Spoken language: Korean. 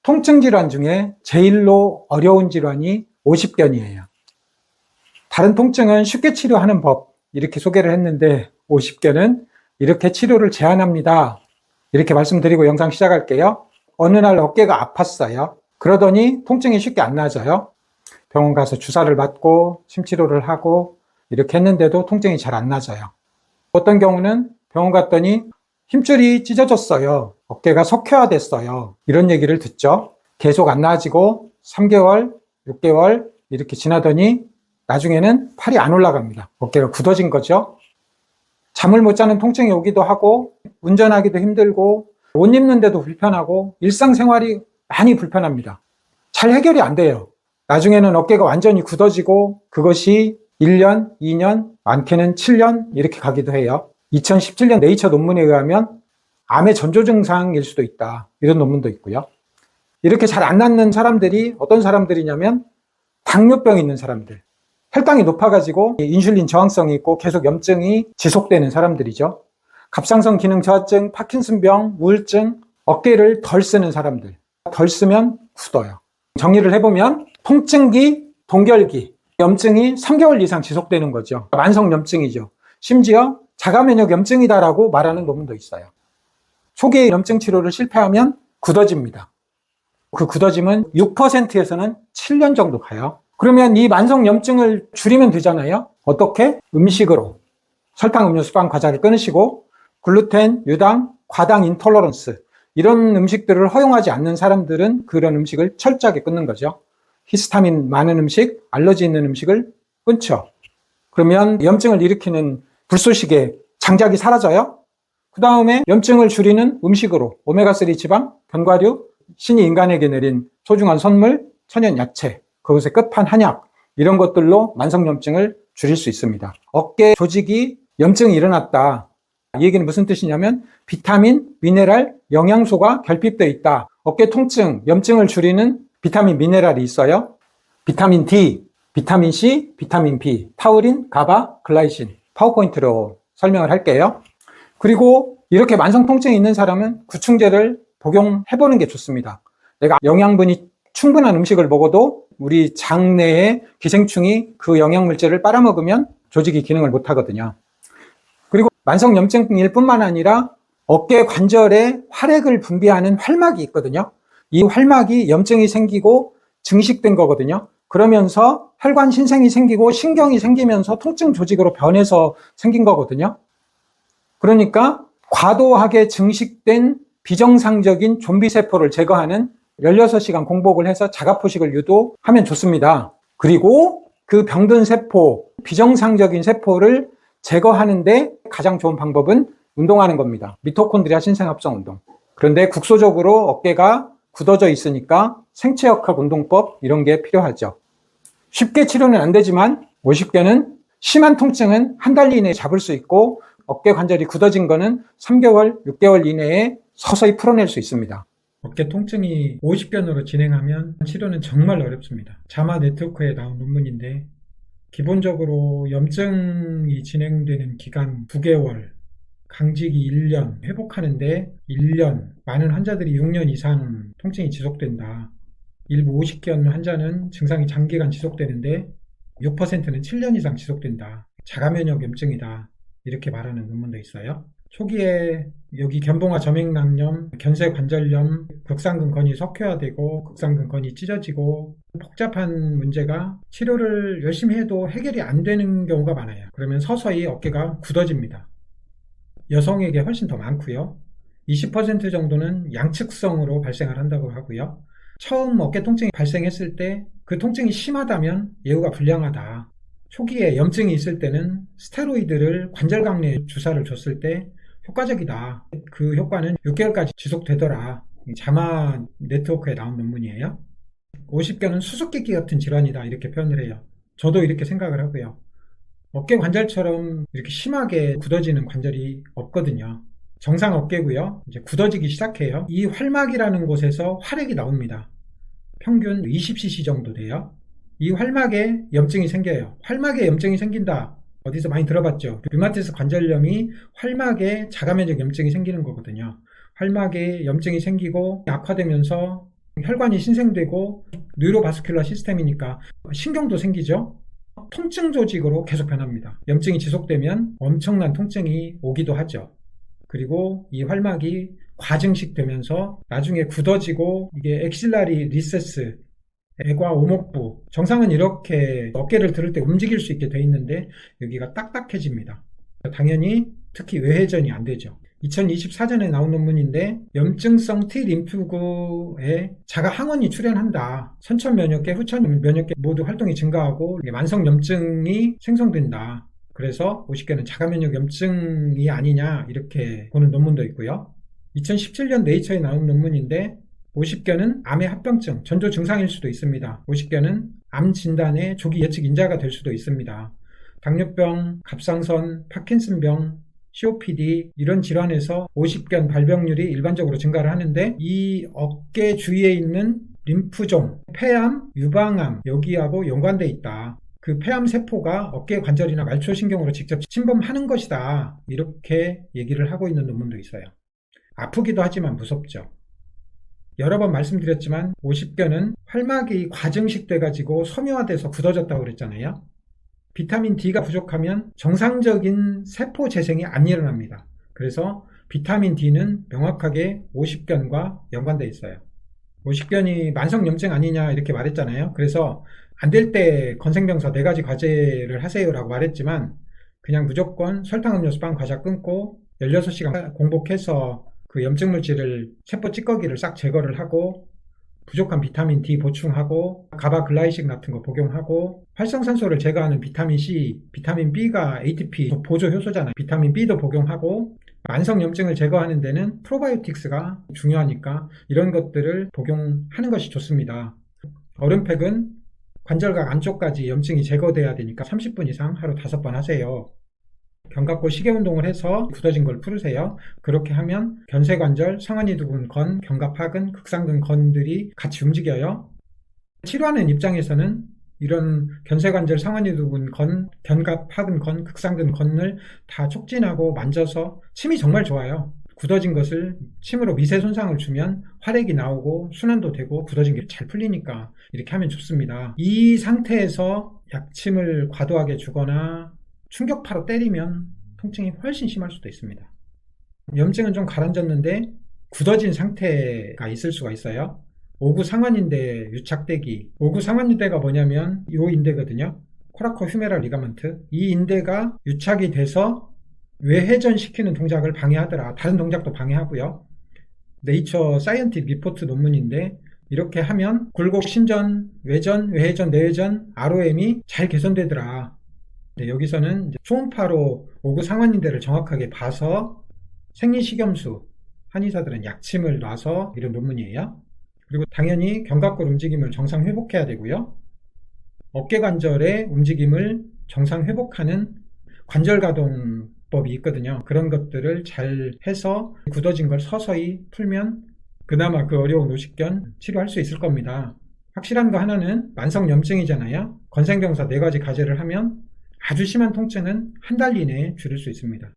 통증 질환 중에 제일로 어려운 질환이 오십견이에요. 다른 통증은 쉽게 치료하는 법 이렇게 소개를 했는데 오십견은 이렇게 치료를 제한합니다. 이렇게 말씀드리고 영상 시작할게요. 어느 날 어깨가 아팠어요. 그러더니 통증이 쉽게 안 나아져요. 병원 가서 주사를 맞고 침치료를 하고 이렇게 했는데도 통증이 잘 안 나아져요. 어떤 경우는 병원 갔더니 힘줄이 찢어졌어요. 어깨가 석회화됐어요. 이런 얘기를 듣죠. 계속 안 나아지고 3개월, 6개월 이렇게 지나더니 나중에는 팔이 안 올라갑니다. 어깨가 굳어진 거죠. 잠을 못 자는 통증이 오기도 하고 운전하기도 힘들고 옷 입는데도 불편하고 일상생활이 많이 불편합니다. 잘 해결이 안 돼요. 나중에는 어깨가 완전히 굳어지고 그것이 1년, 2년, 많게는 7년 이렇게 가기도 해요. 2017년 네이처 논문에 의하면 암의 전조 증상일 수도 있다. 이런 논문도 있고요. 이렇게 잘 안 낫는 사람들이 어떤 사람들이냐면 당뇨병 있는 사람들. 혈당이 높아가지고 인슐린 저항성이 있고 계속 염증이 지속되는 사람들이죠. 갑상선 기능 저하증, 파킨슨병, 우울증, 어깨를 덜 쓰는 사람들. 덜 쓰면 굳어요. 정리를 해보면 통증기, 동결기, 염증이 3개월 이상 지속되는 거죠. 만성염증이죠. 심지어 자가면역 염증이다라고 말하는 논문도 있어요. 초기의 염증 치료를 실패하면 굳어집니다. 그 굳어짐은 6%에서는 7년 정도 가요. 그러면 이 만성염증을 줄이면 되잖아요. 어떻게? 음식으로. 설탕, 음료수, 빵, 과자를 끊으시고 글루텐, 유당, 과당 인톨러런스 이런 음식들을 허용하지 않는 사람들은 그런 음식을 철저하게 끊는 거죠. 히스타민 많은 음식, 알러지 있는 음식을 끊죠. 그러면 염증을 일으키는 불쏘시개, 장작이 사라져요. 그 다음에 염증을 줄이는 음식으로 오메가3 지방, 견과류, 신이 인간에게 내린 소중한 선물, 천연 야채, 그것의 끝판 한약 이런 것들로 만성염증을 줄일 수 있습니다. 어깨 조직이 염증이 일어났다. 이 얘기는 무슨 뜻이냐면 비타민, 미네랄, 영양소가 결핍되어 있다. 어깨 통증, 염증을 줄이는 비타민, 미네랄이 있어요. 비타민 D, 비타민 C, 비타민 B, 타우린, 가바, 글라이신. 파워포인트로 설명을 할게요. 그리고 이렇게 만성 통증이 있는 사람은 구충제를 복용해보는 게 좋습니다. 내가 영양분이 충분한 음식을 먹어도 우리 장 내에 기생충이 그 영양물질을 빨아먹으면 조직이 기능을 못하거든요. 그리고 만성염증일 뿐만 아니라 어깨 관절에 활액을 분비하는 활막이 있거든요. 이 활막이 염증이 생기고 증식된 거거든요. 그러면서 혈관 신생이 생기고 신경이 생기면서 통증 조직으로 변해서 생긴 거거든요. 그러니까 과도하게 증식된 비정상적인 좀비 세포를 제거하는 16시간 공복을 해서 자가포식을 유도하면 좋습니다. 그리고 그 병든 세포, 비정상적인 세포를 제거하는데 가장 좋은 방법은 운동하는 겁니다. 미토콘드리아 신생합성 운동. 그런데 국소적으로 어깨가 굳어져 있으니까 생체역학 운동법 이런 게 필요하죠. 쉽게 치료는 안 되지만 50개는 심한 통증은 한 달 이내에 잡을 수 있고 어깨 관절이 굳어진 거는 3개월, 6개월 이내에 서서히 풀어낼 수 있습니다. 어깨 통증이 50견으로 진행하면 치료는 정말 어렵습니다. 자마 네트워크에 나온 논문인데 기본적으로 염증이 진행되는 기간 9개월, 강직이 1년, 회복하는데 1년, 많은 환자들이 6년 이상 통증이 지속된다. 일부 50견 환자는 증상이 장기간 지속되는데 6%는 7년 이상 지속된다. 자가면역 염증이다. 이렇게 말하는 논문도 있어요. 초기에 여기 견봉화 점액낭염, 견쇄관절염, 극상근 건이 석회화되고 극상근 건이 찢어지고 복잡한 문제가 치료를 열심히 해도 해결이 안 되는 경우가 많아요. 그러면 서서히 어깨가 굳어집니다. 여성에게 훨씬 더 많고요. 20% 정도는 양측성으로 발생을 한다고 하고요. 처음 어깨 통증이 발생했을 때 그 통증이 심하다면 예후가 불량하다. 초기에 염증이 있을 때는 스테로이드를 관절강내에 주사를 줬을 때 효과적이다. 그 효과는 6개월까지 지속되더라. 자마 네트워크에 나온 논문이에요. 50견은 수수께끼 같은 질환이다. 이렇게 표현을 해요. 저도 이렇게 생각을 하고요. 어깨 관절처럼 이렇게 심하게 굳어지는 관절이 없거든요. 정상 어깨고요. 이제 굳어지기 시작해요. 이 활막이라는 곳에서 활액이 나옵니다. 평균 20cc 정도 돼요. 이 활막에 염증이 생겨요. 활막에 염증이 생긴다. 어디서 많이 들어봤죠? 류마티스 관절염이 활막에 자가면역 염증이 생기는 거거든요. 활막에 염증이 생기고 악화되면서 혈관이 신생되고 뉴로바스큘러 시스템이니까 신경도 생기죠. 통증 조직으로 계속 변합니다. 염증이 지속되면 엄청난 통증이 오기도 하죠. 그리고 이 활막이 과증식 되면서 나중에 굳어지고 이게 엑실라리 리세스, 애과 오목부, 정상은 이렇게 어깨를 들을 때 움직일 수 있게 돼 있는데 여기가 딱딱해집니다. 당연히 특히 외회전이 안 되죠. 2024년에 나온 논문인데 염증성 T림프구에 자가 항원이 출현한다. 선천 면역계, 후천 면역계 모두 활동이 증가하고 만성 염증이 생성된다. 그래서 50개는 자가 면역 염증이 아니냐 이렇게 보는 논문도 있고요. 2017년 네이처에 나온 논문인데 50견은 암의 합병증, 전조 증상일 수도 있습니다. 50견은 암 진단의 조기 예측 인자가 될 수도 있습니다. 당뇨병, 갑상선, 파킨슨병, COPD 이런 질환에서 50견 발병률이 일반적으로 증가를 하는데 이 어깨 주위에 있는 림프종, 폐암, 유방암 여기하고 연관돼 있다. 그 폐암 세포가 어깨 관절이나 말초신경으로 직접 침범하는 것이다. 이렇게 얘기를 하고 있는 논문도 있어요. 아프기도 하지만 무섭죠. 여러 번 말씀드렸지만 50견은 활막이 과증식 돼가지고 섬유화돼서 굳어졌다고 그랬잖아요. 비타민 D가 부족하면 정상적인 세포 재생이 안 일어납니다. 그래서 비타민 D는 명확하게 50견과 연관되어 있어요. 50견이 만성염증 아니냐 이렇게 말했잖아요. 그래서 안 될 때 건생병사 4가지 과제를 하세요라고 말했지만 그냥 무조건 설탕, 음료수, 빵, 과자 끊고 16시간 공복해서 그 염증 물질을 세포 찌꺼기를 싹 제거를 하고 부족한 비타민 D 보충하고 가바글라이신 같은 거 복용하고 활성산소를 제거하는 비타민 C, 비타민 B가 ATP 보조 효소잖아요. 비타민 B도 복용하고 만성염증을 제거하는 데는 프로바이오틱스가 중요하니까 이런 것들을 복용하는 것이 좋습니다. 얼음팩은 관절각 안쪽까지 염증이 제거돼야 되니까 30분 이상 하루 5번 하세요. 견갑골 시계운동을 해서 굳어진 걸 풀으세요. 그렇게 하면 견쇄관절, 상완이두근 건, 견갑하근, 극상근 건들이 같이 움직여요. 치료하는 입장에서는 이런 견쇄관절, 상완이두근 건, 견갑하근 건, 극상근 건을 다 촉진하고 만져서 침이 정말 좋아요. 굳어진 것을 침으로 미세 손상을 주면 활액이 나오고 순환도 되고 굳어진 게 잘 풀리니까 이렇게 하면 좋습니다. 이 상태에서 약침을 과도하게 주거나 충격파로 때리면 통증이 훨씬 심할 수도 있습니다. 염증은 좀 가라앉았는데 굳어진 상태가 있을 수가 있어요. 오구 상완인대 유착되기. 오구 상완인대가 뭐냐면 이 인대거든요. 코라코 휴메랄 리가먼트. 이 인대가 유착이 돼서 외회전시키는 동작을 방해하더라. 다른 동작도 방해하고요. 네이처 사이언틱 리포트 논문인데 이렇게 하면 굴곡 신전, 외전, 외회전, 내회전, ROM이 잘 개선되더라. 여기서는 초음파로 오구 상완인대를 정확하게 봐서 생리식염수, 한의사들은 약침을 놔서 이런 논문이에요. 그리고 당연히 견갑골 움직임을 정상 회복해야 되고요. 어깨관절의 움직임을 정상 회복하는 관절가동법이 있거든요. 그런 것들을 잘 해서 굳어진 걸 서서히 풀면 그나마 그 어려운 50견 치료할 수 있을 겁니다. 확실한 거 하나는 만성염증이잖아요. 건생병사 4가지 과제를 하면 아주 심한 통증은 한 달 이내에 줄일 수 있습니다.